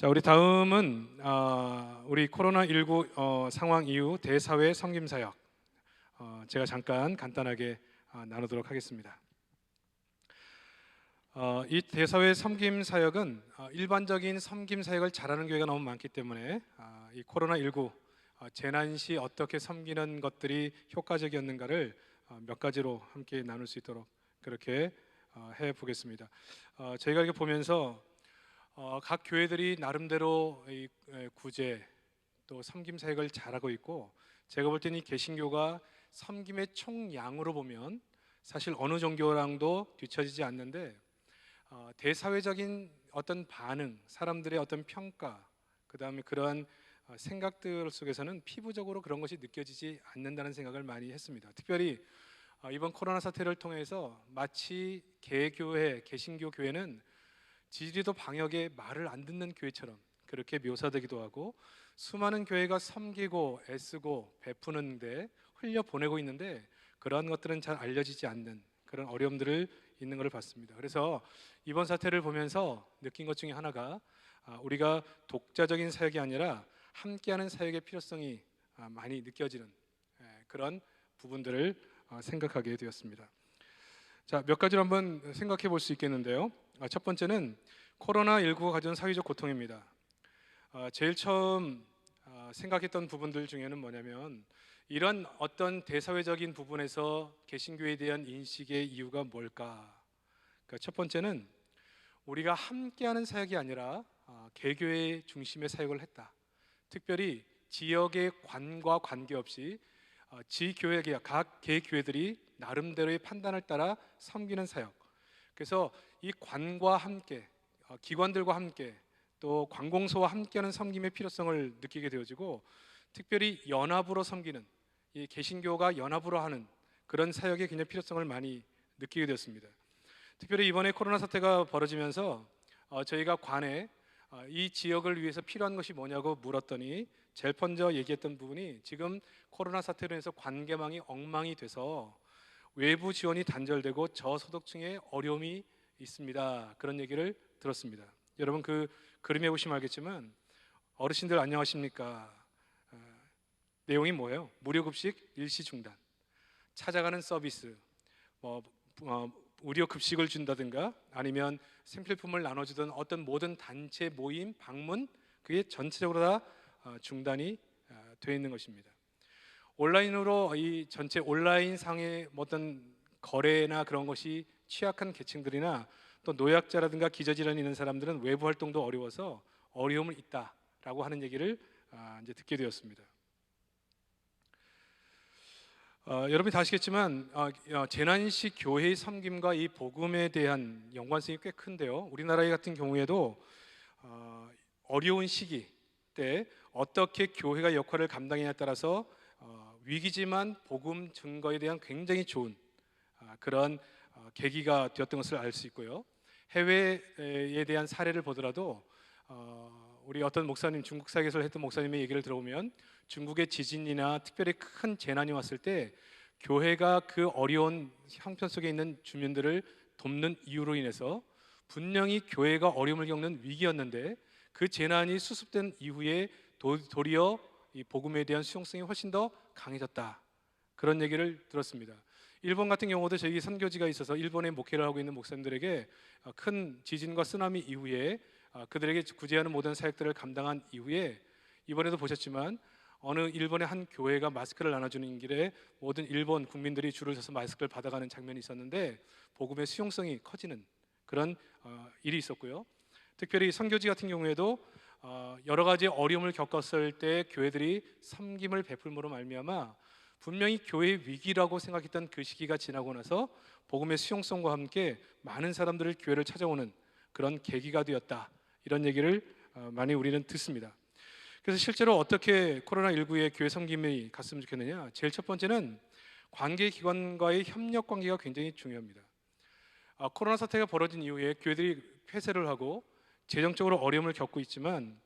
자, 우리 다음은 우리 코로나19 상황 이후 대사회 섬김 사역 제가 잠깐 간단하게 나누도록 하겠습니다. 이 대사회 섬김 사역은 일반적인 섬김 사역을 잘하는 교회가 너무 많기 때문에 이 코로나19 재난 시 어떻게 섬기는 것들이 효과적이었는가를 몇 가지로 함께 나눌 수 있도록 그렇게 해 보겠습니다. 저희가 이렇게 보면서 각 교회들이 나름대로 이 구제 또 섬김 사역을 잘하고 있고, 제가 볼 때는 이 개신교가 섬김의 총량으로 보면 사실 어느 종교랑도 뒤처지지 않는데 대사회적인 어떤 반응, 사람들의 어떤 평가, 그 다음에 그러한 생각들 속에서는 피부적으로 그런 것이 느껴지지 않는다는 생각을 많이 했습니다. 특별히 이번 코로나 사태를 통해서 마치 개교회, 개신교 교회는 지지리도 방역에 말을 안 듣는 교회처럼 그렇게 묘사되기도 하고, 수많은 교회가 섬기고 애쓰고 베푸는데 흘려보내고 있는데 그러한 것들은 잘 알려지지 않는 그런 어려움들을 있는 것을 봤습니다. 그래서 이번 사태를 보면서 느낀 것 중에 하나가 우리가 독자적인 사역이 아니라 함께하는 사역의 필요성이 많이 느껴지는 그런 부분들을 생각하게 되었습니다. 자, 몇 가지로 한번 생각해 볼 수 있겠는데요. 첫 번째는 코로나19가 가져온 사회적 고통입니다. 제일 처음 생각했던 부분들 중에는 뭐냐면, 이런 어떤 대사회적인 부분에서 개신교에 대한 인식의 이유가 뭘까? 그러니까 첫 번째는 우리가 함께하는 사역이 아니라 개교의 중심의 사역을 했다. 특별히 지역의 관과 관계없이 지교회, 각 개교회들이 나름대로의 판단을 따라 섬기는 사역. 그래서 이 관과 함께, 기관들과 함께, 또 관공서와 함께하는 섬김의 필요성을 느끼게 되어지고, 특별히 연합으로 섬기는, 이 개신교가 연합으로 하는 그런 사역의 굉장히 필요성을 많이 느끼게 되었습니다. 특별히 이번에 코로나 사태가 벌어지면서 저희가 관에 이 지역을 위해서 필요한 것이 뭐냐고 물었더니 제일 먼저 얘기했던 부분이, 지금 코로나 사태로 해서 관계망이 엉망이 돼서 외부 지원이 단절되고 저소득층의 어려움이 있습니다. 그런 얘기를 들었습니다. 여러분, 그 그림에 보시면 알겠지만 어르신들 안녕하십니까? 내용이 뭐예요? 무료급식 일시 중단, 찾아가는 서비스, 무료 급식을 준다든가 아니면 생필품을 나눠주던 어떤 모든 단체 모임, 방문, 그게 전체적으로 다 중단이 되어 있는 것입니다. 온라인으로 이 전체 온라인 상의 어떤 거래나 그런 것이 취약한 계층들이나 또 노약자라든가 기저질환이 있는 사람들은 외부 활동도 어려워서 어려움이 있다라고 하는 얘기를 이제 듣게 되었습니다. 여러분이 다 아시겠지만 재난시 교회의 섬김과 이 복음에 대한 연관성이 꽤 큰데요. 우리나라 같은 경우에도 어려운 시기 때 어떻게 교회가 역할을 감당하냐에 따라서 위기지만 복음 증거에 대한 굉장히 좋은 그런 계기가 되었던 것을 알 수 있고요. 해외에 대한 사례를 보더라도 우리 어떤 목사님, 중국 사역에서 했던 목사님의 얘기를 들어보면 중국의 지진이나 특별히 큰 재난이 왔을 때 교회가 그 어려운 형편 속에 있는 주민들을 돕는 이유로 인해서 분명히 교회가 어려움을 겪는 위기였는데 그 재난이 수습된 이후에 도리어 이 복음에 대한 수용성이 훨씬 더 강해졌다, 그런 얘기를 들었습니다. 일본 같은 경우도 저희 선교지가 있어서 일본에 목회를 하고 있는 목사님들에게 큰 지진과 쓰나미 이후에 그들에게 구제하는 모든 사역들을 감당한 이후에 이번에도 보셨지만 어느 일본의 한 교회가 마스크를 나눠주는 길에 모든 일본 국민들이 줄을 서서 마스크를 받아가는 장면이 있었는데 복음의 수용성이 커지는 그런 일이 있었고요. 특별히 선교지 같은 경우에도 여러 가지 어려움을 겪었을 때 교회들이 섬김을 베풀므로 말미암아 분명히 교회의 위기라고 생각했던 그 시기가 지나고 나서 복음의 수용성과 함께 많은 사람들을 교회를 찾아오는 그런 계기가 되었다, 이런 얘기를 많이 우리는 듣습니다. 그래서 실제로 어떻게 코로나19의 교회 섬김이 갔으면 좋겠느냐, 제일 첫 번째는 관계기관과의 협력 관계가 굉장히 중요합니다. 코로나 사태가 벌어진 이후에 교회들이 폐쇄를 하고 재정적으로 어려움을 겪고 있지만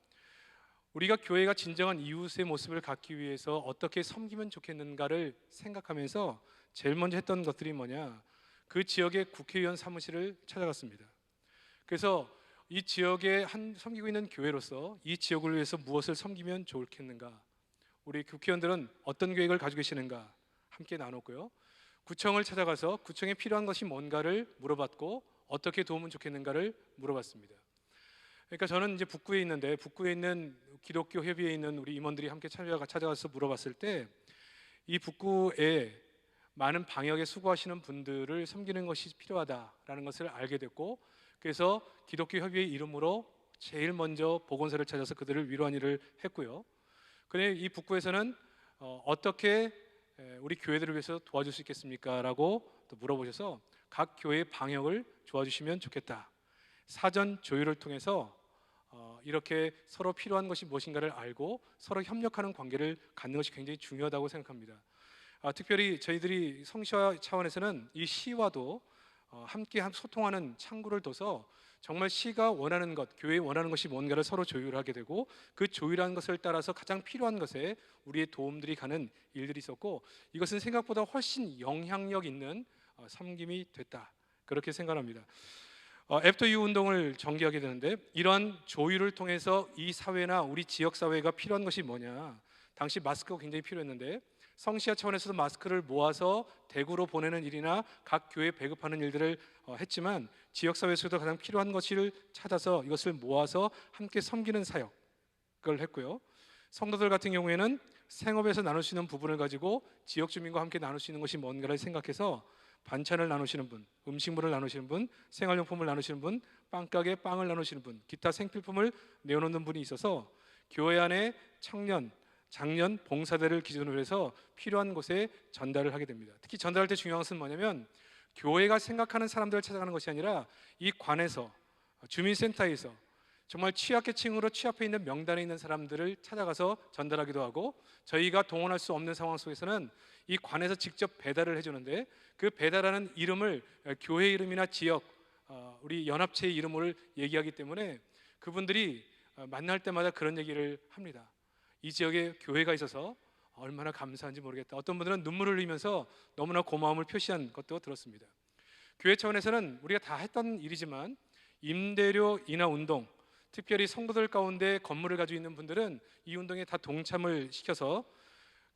우리가 교회가 진정한 이웃의 모습을 갖기 위해서 어떻게 섬기면 좋겠는가를 생각하면서 제일 먼저 했던 것들이 뭐냐, 그 지역의 국회의원 사무실을 찾아갔습니다. 그래서 이 지역에 섬기고 있는 교회로서 이 지역을 위해서 무엇을 섬기면 좋겠는가, 우리 국회의원들은 어떤 계획을 가지고 계시는가 함께 나눴고요. 구청을 찾아가서 구청에 필요한 것이 뭔가를 물어봤고 어떻게 도우면 좋겠는가를 물어봤습니다. 그러니까 저는 이제 북구에 있는데, 북구에 있는 기독교 협의회에 있는 우리 임원들이 함께 찾아가서 물어봤을 때, 이 북구에 많은 방역에 수고하시는 분들을 섬기는 것이 필요하다라는 것을 알게 됐고, 그래서 기독교 협의회 이름으로 제일 먼저 보건소를 찾아서 그들을 위로한 일을 했고요. 그런데 이 북구에서는 어떻게 우리 교회들을 위해서 도와줄 수 있겠습니까? 라고 또 물어보셔서 각 교회의 방역을 도와주시면 좋겠다, 사전 조율을 통해서 이렇게 서로 필요한 것이 무엇인가를 알고 서로 협력하는 관계를 갖는 것이 굉장히 중요하다고 생각합니다. 특별히 저희들이 성시와 차원에서는 이 시와도 함께 소통하는 창구를 둬서 정말 시가 원하는 것, 교회에 원하는 것이 뭔가를 서로 조율하게 되고, 그 조율한 것을 따라서 가장 필요한 것에 우리의 도움들이 가는 일들이 있었고, 이것은 생각보다 훨씬 영향력 있는 섬김이 됐다, 그렇게 생각합니다. 애프터 유 운동을 전개하게 되는데, 이러한 조율을 통해서 이 사회나 우리 지역 사회가 필요한 것이 뭐냐, 당시 마스크가 굉장히 필요했는데 성시와 차원에서도 마스크를 모아서 대구로 보내는 일이나 각 교회에 배급하는 일들을 했지만, 지역사회에서도 가장 필요한 것을 찾아서 이것을 모아서 함께 섬기는 사역을 했고요. 성도들 같은 경우에는 생업에서 나눌 수 있는 부분을 가지고 지역 주민과 함께 나눌 수 있는 것이 뭔가를 생각해서 반찬을 나누시는 분, 음식물을 나누시는 분, 생활용품을 나누시는 분, 빵가게 빵을 나누시는 분, 기타 생필품을 내어놓는 분이 있어서 교회 안에 청년, 장년 봉사대를 기준으로 해서 필요한 곳에 전달을 하게 됩니다. 특히 전달할 때 중요한 것은 뭐냐면, 교회가 생각하는 사람들을 찾아가는 것이 아니라 이 관에서, 주민센터에서 정말 취약계층으로 취합해 있는 명단에 있는 사람들을 찾아가서 전달하기도 하고, 저희가 동원할 수 없는 상황 속에서는 이 관에서 직접 배달을 해주는데, 그 배달하는 이름을 교회 이름이나 지역, 우리 연합체의 이름을 얘기하기 때문에 그분들이 만날 때마다 그런 얘기를 합니다. 이 지역에 교회가 있어서 얼마나 감사한지 모르겠다. 어떤 분들은 눈물을 흘리면서 너무나 고마움을 표시한 것도 들었습니다. 교회 차원에서는 우리가 다 했던 일이지만, 임대료 인하 운동, 특별히 성도들 가운데 건물을 가지고 있는 분들은 이 운동에 다 동참을 시켜서,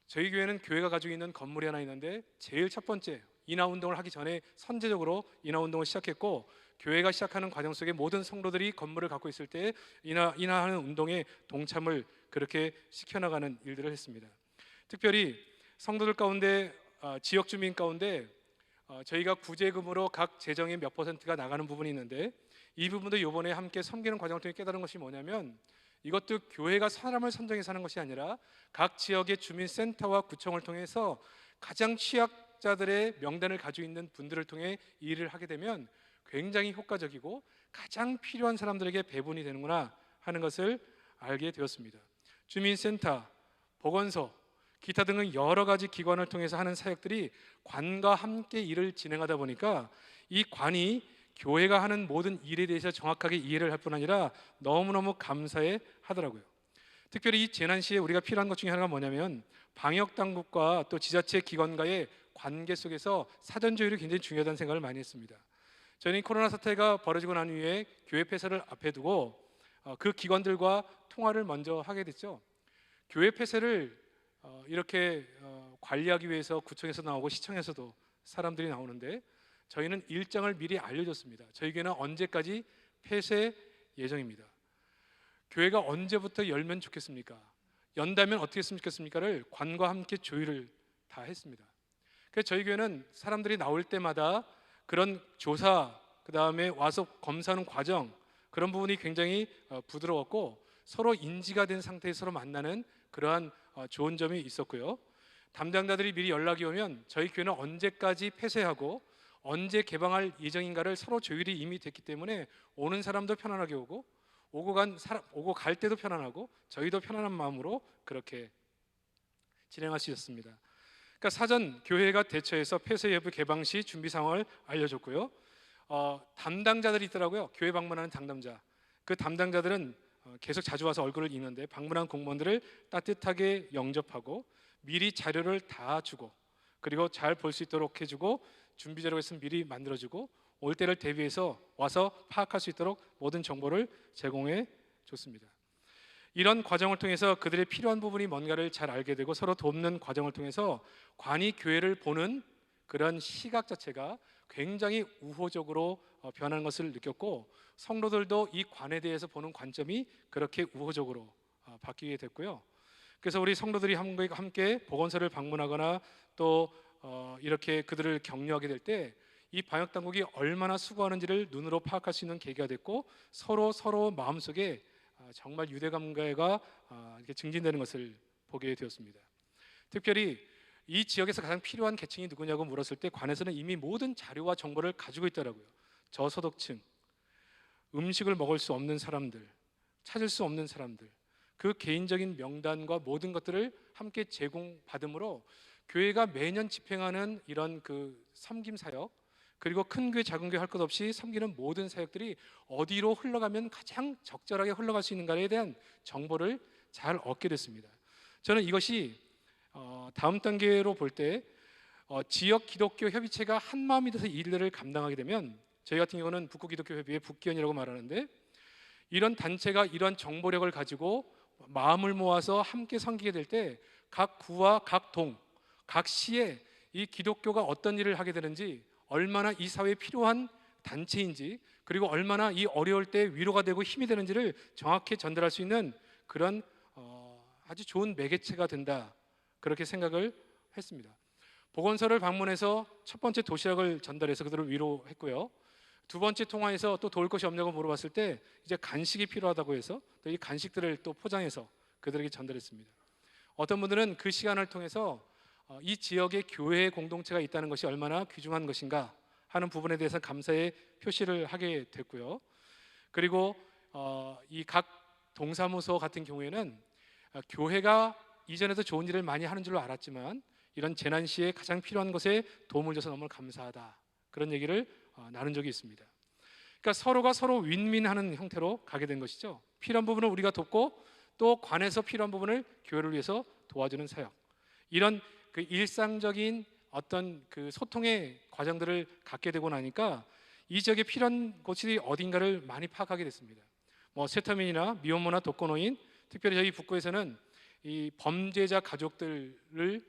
저희 교회는 교회가 가지고 있는 건물이 하나 있는데 제일 첫 번째 인하 운동을 하기 전에 선제적으로 인하 운동을 시작했고, 교회가 시작하는 과정 속에 모든 성도들이 건물을 갖고 있을 때 인하하는 운동에 동참을 그렇게 시켜나가는 일들을 했습니다. 특별히 성도들 가운데, 지역 주민 가운데 저희가 구제금으로 각 재정의 몇 %가 나가는 부분이 있는데, 이 부분도 이번에 함께 섬기는 과정을 통해 깨달은 것이 뭐냐면, 이것도 교회가 사람을 선정해서 하는 것이 아니라 각 지역의 주민센터와 구청을 통해서 가장 취약자들의 명단을 가지고 있는 분들을 통해 일을 하게 되면 굉장히 효과적이고 가장 필요한 사람들에게 배분이 되는구나 하는 것을 알게 되었습니다. 주민센터, 보건소, 기타 등의 여러 가지 기관을 통해서 하는 사역들이 관과 함께 일을 진행하다 보니까 이 관이 교회가 하는 모든 일에 대해서 정확하게 이해를 할 뿐 아니라 너무너무 감사해 하더라고요. 특별히 이 재난 시에 우리가 필요한 것 중에 하나가 뭐냐면, 방역 당국과 또 지자체 기관과의 관계 속에서 사전 조율이 굉장히 중요하다는 생각을 많이 했습니다. 저는 코로나 사태가 벌어지고 난 후에 교회 폐쇄를 앞에 두고 그 기관들과 통화를 먼저 하게 됐죠. 교회 폐쇄를 이렇게 관리하기 위해서 구청에서 나오고 시청에서도 사람들이 나오는데, 저희는 일정을 미리 알려줬습니다. 저희 교회는 언제까지 폐쇄 예정입니다. 교회가 언제부터 열면 좋겠습니까? 연다면 어떻게 했으면 좋겠습니까를 관과 함께 조율을 다 했습니다. 그래서 저희 교회는 사람들이 나올 때마다 그런 조사, 그 다음에 와서 검사하는 과정, 그런 부분이 굉장히 부드러웠고 서로 인지가 된 상태에서 서로 만나는 그러한 좋은 점이 있었고요. 담당자들이 미리 연락이 오면 저희 교회는 언제까지 폐쇄하고 언제 개방할 예정인가를 서로 조율이 이미 됐기 때문에 오는 사람도 편안하게 오고 갈 때도 편안하고 저희도 편안한 마음으로 그렇게 진행할 수 있었습니다. 그러니까 사전 교회가 대처해서 폐쇄 여부 개방 시 준비 상황을 알려줬고요. 담당자들이 있더라고요. 교회 방문하는 담당자. 그 담당자들은 계속 자주 와서 얼굴을 읽는데, 방문한 공무원들을 따뜻하게 영접하고 미리 자료를 다 주고, 그리고 잘 볼 수 있도록 해주고, 준비 자료가 있으면 미리 만들어주고, 올 때를 대비해서 와서 파악할 수 있도록 모든 정보를 제공해 줬습니다. 이런 과정을 통해서 그들의 필요한 부분이 뭔가를 잘 알게 되고 서로 돕는 과정을 통해서 관이 교회를 보는 그런 시각 자체가 굉장히 우호적으로 변하는 것을 느꼈고, 성도들도 이 관에 대해서 보는 관점이 그렇게 우호적으로 바뀌게 됐고요. 그래서 우리 성도들이 함께 보건소를 방문하거나 또 이렇게 그들을 격려하게 될 때 이 방역 당국이 얼마나 수고하는지를 눈으로 파악할 수 있는 계기가 됐고, 서로 마음속에 정말 유대감가가 이렇게 증진되는 것을 보게 되었습니다. 특별히 이 지역에서 가장 필요한 계층이 누구냐고 물었을 때 관에서는 이미 모든 자료와 정보를 가지고 있더라고요. 저소득층, 음식을 먹을 수 없는 사람들, 찾을 수 없는 사람들, 그 개인적인 명단과 모든 것들을 함께 제공받음으로 교회가 매년 집행하는 이런 그 섬김 사역, 그리고 큰 교회 작은 교회 할 것 없이 섬기는 모든 사역들이 어디로 흘러가면 가장 적절하게 흘러갈 수 있는가에 대한 정보를 잘 얻게 됐습니다. 저는 이것이 다음 단계로 볼 때 지역 기독교 협의체가 한 마음이 돼서 이 일들을 감당하게 되면, 저희 같은 경우는 북구기독교협의회 북기원이라고 말하는데, 이런 단체가 이런 정보력을 가지고 마음을 모아서 함께 섬기게 될 때 각 구와 각 동, 각 시에 이 기독교가 어떤 일을 하게 되는지, 얼마나 이 사회에 필요한 단체인지, 그리고 얼마나 이 어려울 때 위로가 되고 힘이 되는지를 정확히 전달할 수 있는 그런 아주 좋은 매개체가 된다, 그렇게 생각을 했습니다. 보건소를 방문해서 첫 번째 도시락을 전달해서 그들을 위로했고요. 두 번째 통화에서 또 도울 것이 없냐고 물어봤을 때 이제 간식이 필요하다고 해서 또 이 간식들을 또 포장해서 그들에게 전달했습니다. 어떤 분들은 그 시간을 통해서 이 지역에 교회 공동체가 있다는 것이 얼마나 귀중한 것인가 하는 부분에 대해서 감사의 표시를 하게 됐고요. 그리고 이 각 동사무소 같은 경우에는 교회가 이전에도 좋은 일을 많이 하는 줄로 알았지만 이런 재난 시에 가장 필요한 것에 도움을 줘서 너무 감사하다, 그런 얘기를 나눈 적이 있습니다. 그러니까 서로가 서로 윈윈하는 형태로 가게 된 것이죠. 필요한 부분을 우리가 돕고 또 관에서 필요한 부분을 교회를 위해서 도와주는 사역, 이런 그 일상적인 어떤 그 소통의 과정들을 갖게 되고 나니까 이 지역에 필요한 곳이 어딘가를 많이 파악하게 됐습니다. 뭐 세터민이나 미혼모나 독거노인, 특별히 저희 북구에서는 이 범죄자 가족들을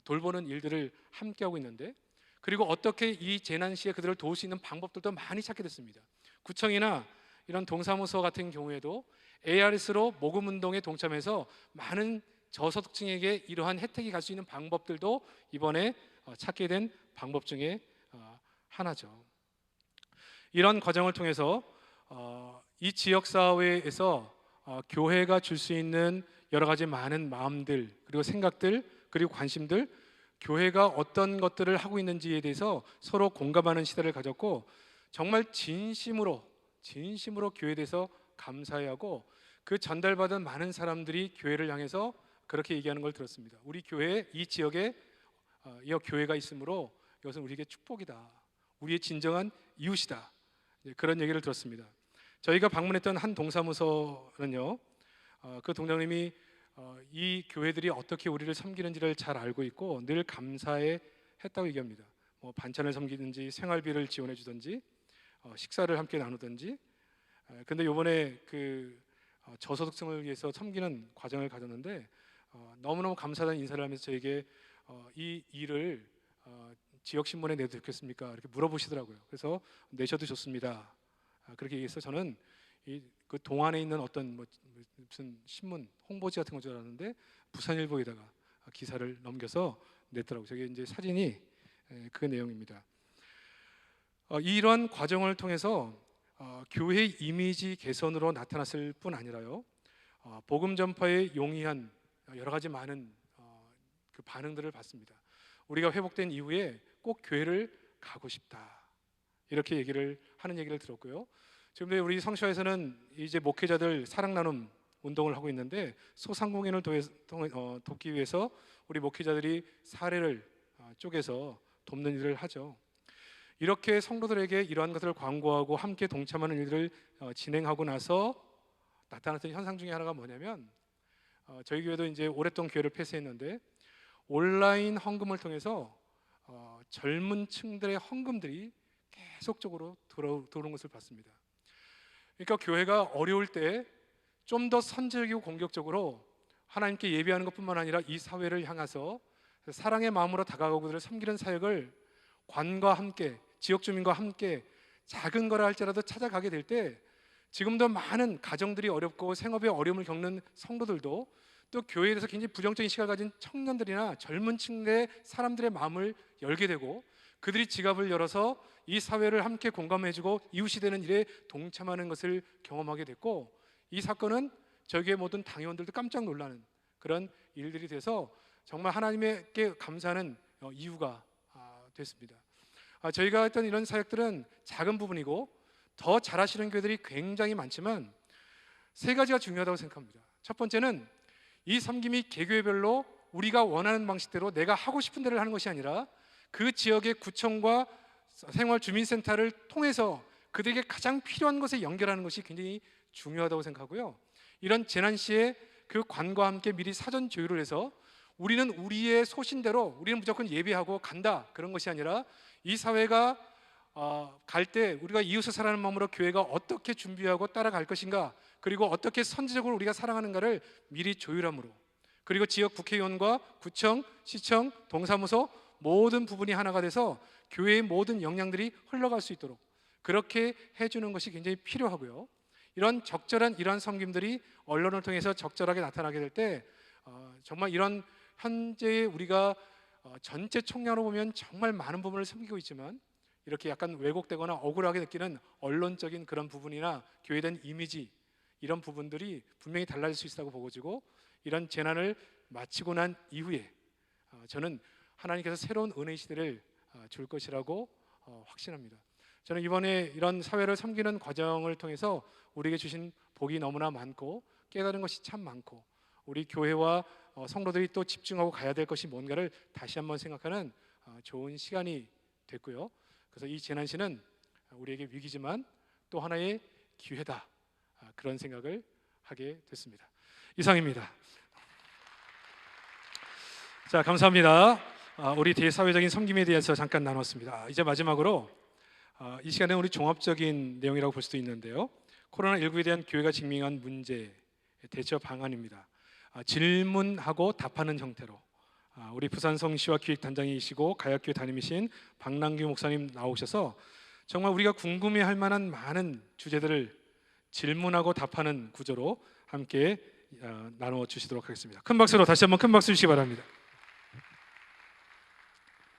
돌보는 일들을 함께 하고 있는데, 그리고 어떻게 이 재난 시에 그들을 도울 수 있는 방법들도 많이 찾게 됐습니다. 구청이나 이런 동사무소 같은 경우에도 ARS로 모금 운동에 동참해서 많은 저소득층에게 이러한 혜택이 갈 수 있는 방법들도 이번에 찾게 된 방법 중에 하나죠. 이런 과정을 통해서 이 지역 사회에서 교회가 줄 수 있는 여러 가지 많은 마음들, 그리고 생각들, 그리고 관심들, 교회가 어떤 것들을 하고 있는지에 대해서 서로 공감하는 시대를 가졌고, 정말 진심으로 교회에 대해서 감사해야 하고, 그 전달받은 많은 사람들이 교회를 향해서 그렇게 얘기하는 걸 들었습니다. 우리 교회, 이 지역에 이 교회가 있으므로 이것은 우리에게 축복이다, 우리의 진정한 이웃이다, 그런 얘기를 들었습니다. 저희가 방문했던 한 동사무소는요, 그 동장님이 이 교회들이 어떻게 우리를 섬기는지를 잘 알고 있고 늘 감사해 했다고 얘기합니다. 뭐 반찬을 섬기든지 생활비를 지원해 주든지 식사를 함께 나누든지. 근데 이번에 그 저소득층을 위해서 섬기는 과정을 가졌는데 너무너무 감사하다는 인사를 하면서 저에게 이 일을 지역 신문에 내도 좋겠습니까? 이렇게 물어보시더라고요. 그래서 내셔도 좋습니다, 그렇게 얘기해서 저는 그 동안에 있는 어떤 무슨 신문 홍보지 같은 건 줄 알았는데 부산일보에다가 기사를 넘겨서 냈더라고요. 저게 이제 사진이 그 내용입니다. 이런 과정을 통해서 교회 이미지 개선으로 나타났을 뿐 아니라요, 복음 전파에 용이한 여러 가지 많은 그 반응들을 받습니다. 우리가 회복된 이후에 꼭 교회를 가고 싶다, 이렇게 하는 얘기를 들었고요. 지금 우리 성서에서는 이제 목회자들 사랑 나눔 운동을 하고 있는데 소상공인을 돕기 위해서 우리 목회자들이 사례를 쪼개서 돕는 일을 하죠. 이렇게 성도들에게 이러한 것들을 광고하고 함께 동참하는 일들을 진행하고 나서 나타났던 현상 중에 하나가 뭐냐면, 저희 교회도 이제 오랫동안 교회를 폐쇄했는데 온라인 헌금을 통해서 젊은 층들의 헌금들이 계속적으로 들어오는 것을 봤습니다. 그러니까 교회가 어려울 때 좀 더 선제적이고 공격적으로 하나님께 예배하는 것뿐만 아니라 이 사회를 향해서 사랑의 마음으로 다가가고 그들을 섬기는 사역을 관과 함께, 지역 주민과 함께 작은 거라 할지라도 찾아가게 될 때 지금도 많은 가정들이 어렵고 생업에 어려움을 겪는 성도들도 또 교회에 대해서 굉장히 부정적인 시각을 가진 청년들이나 젊은 층의 사람들의 마음을 열게 되고 그들이 지갑을 열어서 이 사회를 함께 공감해주고 이웃이 되는 일에 동참하는 것을 경험하게 됐고, 이 사건은 저희 교회 모든 당회원들도 깜짝 놀라는 그런 일들이 돼서 정말 하나님께 감사하는 이유가 됐습니다. 저희가 했던 이런 사역들은 작은 부분이고 더 잘하시는 교회들이 굉장히 많지만 세 가지가 중요하다고 생각합니다. 첫 번째는 이 섬김이 개교회별로 우리가 원하는 방식대로 내가 하고 싶은 대로 하는 것이 아니라 그 지역의 구청과 생활주민센터를 통해서 그들에게 가장 필요한 것에 연결하는 것이 굉장히 중요하다고 생각하고요. 이런 재난 시에 그 관과 함께 미리 사전 조율을 해서 우리는 우리의 소신대로 우리는 무조건 예배하고 간다, 그런 것이 아니라 이 사회가 갈 때 우리가 이웃을 사랑하는 마음으로 교회가 어떻게 준비하고 따라갈 것인가, 그리고 어떻게 선지적으로 우리가 사랑하는가를 미리 조율함으로, 그리고 지역 국회의원과 구청, 시청, 동사무소 모든 부분이 하나가 돼서 교회의 모든 역량들이 흘러갈 수 있도록 그렇게 해주는 것이 굉장히 필요하고요. 이런 적절한 이러한 섬김들이 언론을 통해서 적절하게 나타나게 될 때 정말 이런 현재 우리가 전체 총량으로 보면 정말 많은 부분을 섬기고 있지만 이렇게 약간 왜곡되거나 억울하게 느끼는 언론적인 그런 부분이나 교회에 대한 이미지, 이런 부분들이 분명히 달라질 수 있다고 보고지고, 이런 재난을 마치고 난 이후에 저는 하나님께서 새로운 은혜의 시대를 줄 것이라고 확신합니다. 저는 이번에 이런 사회를 섬기는 과정을 통해서 우리에게 주신 복이 너무나 많고 깨달은 것이 참 많고 우리 교회와 성도들이 또 집중하고 가야 될 것이 뭔가를 다시 한번 생각하는 좋은 시간이 됐고요. 그래서 이 재난시는 우리에게 위기지만 또 하나의 기회다, 그런 생각을 하게 됐습니다. 이상입니다. 자, 감사합니다. 우리 대사회적인 섬김에 대해서 잠깐 나눴습니다. 이제 마지막으로 이 시간에 우리 종합적인 내용이라고 볼 수도 있는데요. 코로나19에 대한 교회가 직면한 문제 대처 방안입니다. 질문하고 답하는 형태로 우리 부산 성시와 기획단장이시고 가약교회 담임이신 박남규 목사님 나오셔서 정말 우리가 궁금해할 만한 많은 주제들을 질문하고 답하는 구조로 함께 나누어 주시도록 하겠습니다. 큰 박수로 다시 한번 큰 박수 주시기 바랍니다.